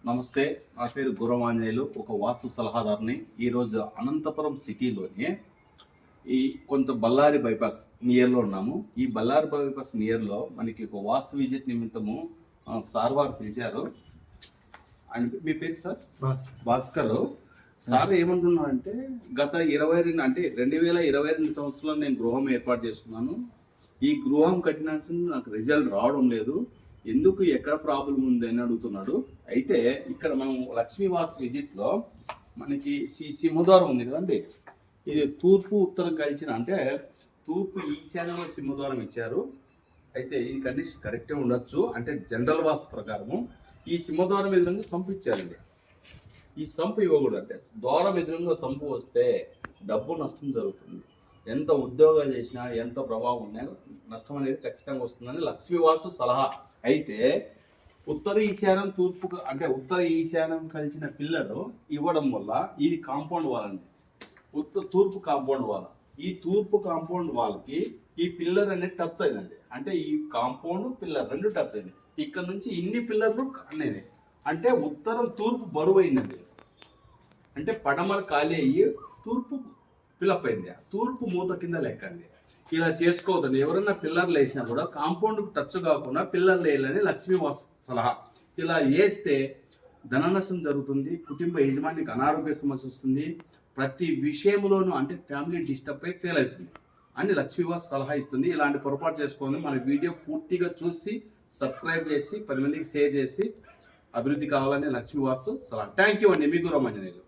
నమస్తే, నా పేరు గురవాంజనేయులు, ఒక వాస్తు సలహాదారుని. ఈరోజు అనంతపురం సిటీలోనే ఈ కొంత బళ్ళారి బైపాస్ నియర్లో ఉన్నాము. ఈ బళ్ళారి బైపాస్ నియర్లో మనకి ఒక వాస్తు విజిట్ నిమిత్తము సార్ వారు పిలిచారు. అండ్ మీ పేరు సార్? భాస్కర్. సార్ ఏమంటున్నారంటే గత 22 అంటే 2022 సంవత్సరంలో నేను గృహం ఏర్పాటు చేసుకున్నాను. ఈ గృహం కట్టినాల్సిన నాకు రిజల్ట్ రావడం లేదు, ఎందుకు ఎక్కడ ప్రాబ్లం ఉంది అని అడుగుతున్నాడు. అయితే ఇక్కడ మనం లక్ష్మీ వాస్తు విజిట్లో మనకి సింహద్వారం ఉంది కదండి, ఇది తూర్పు ఉత్తరం కలిసిన అంటే తూర్పు ఈశాన్యంలో సింహద్వారం ఇచ్చారు. అయితే ఈ కండిషన్ కరెక్టే ఉండొచ్చు, అంటే జనరల్ వాస్తు ప్రకారము ఈ సింహద్వారం ఎదురుగా సంపు ఇచ్చారండి. ఈ సంపు ఇవ్వకూడదు, అంటే ద్వారం ఎదురుగా సంపు వస్తే డబ్బు నష్టం జరుగుతుంది. ఎంత ఉద్యోగాలు చేసినా ఎంత ప్రభావం ఉన్నా నష్టం అనేది ఖచ్చితంగా వస్తుందని లక్ష్మీ వాస్తు సలహా. అయితే ఉత్తర ఈశాన్యం తూర్పు అంటే ఉత్తర ఈశాన్యం కలిసిన పిల్లర్ ఇవ్వడం వల్ల ఇది కాంపౌండ్ వాల్ అండి, తూర్పు కాంపౌండ్ వాల్. ఈ తూర్పు కాంపౌండ్ వాల్కి ఈ పిల్లర్ అనేది టచ్ అయిందండి, అంటే ఈ కాంపౌండ్ పిల్లర్ రెండు టచ్ అయింది. ఇక్కడ నుంచి ఇన్ని పిల్లర్లు అనేది అంటే ఉత్తరం తూర్పు బరువు అయిందండి, అంటే పడమర ఖాళీ అయ్యి తూర్పు ఫిలప్ అయింది. తూర్పు మూత కింద లెక్క అండి. ఇలా చేసుకోవద్దండి. ఎవరైనా పిల్లర్లు వేసినా కూడా కాంపౌండ్ టచ్ కాకుండా పిల్లర్లు వేయాలని లక్ష్మీ వాస్తు సలహా. ఇలా వేస్తే ధన నష్టం జరుగుతుంది, కుటుంబ యజమానికి అనారోగ్య సమస్య వస్తుంది, ప్రతి విషయంలోనూ అంటే ఫ్యామిలీ డిస్టర్బ్ అయి ఫెయిల్ అవుతుంది అని లక్ష్మీ వాస్తు సలహా ఇస్తుంది. ఇలాంటి పొరపాటు చేసుకోండి. మన వీడియో పూర్తిగా చూసి సబ్స్క్రైబ్ చేసి 10 మందికి షేర్ చేసి అభివృద్ధి కావాలని లక్ష్మీ వాస్తు సలహా. థ్యాంక్ యూ అండి, మీ గురవాంజనేయులు.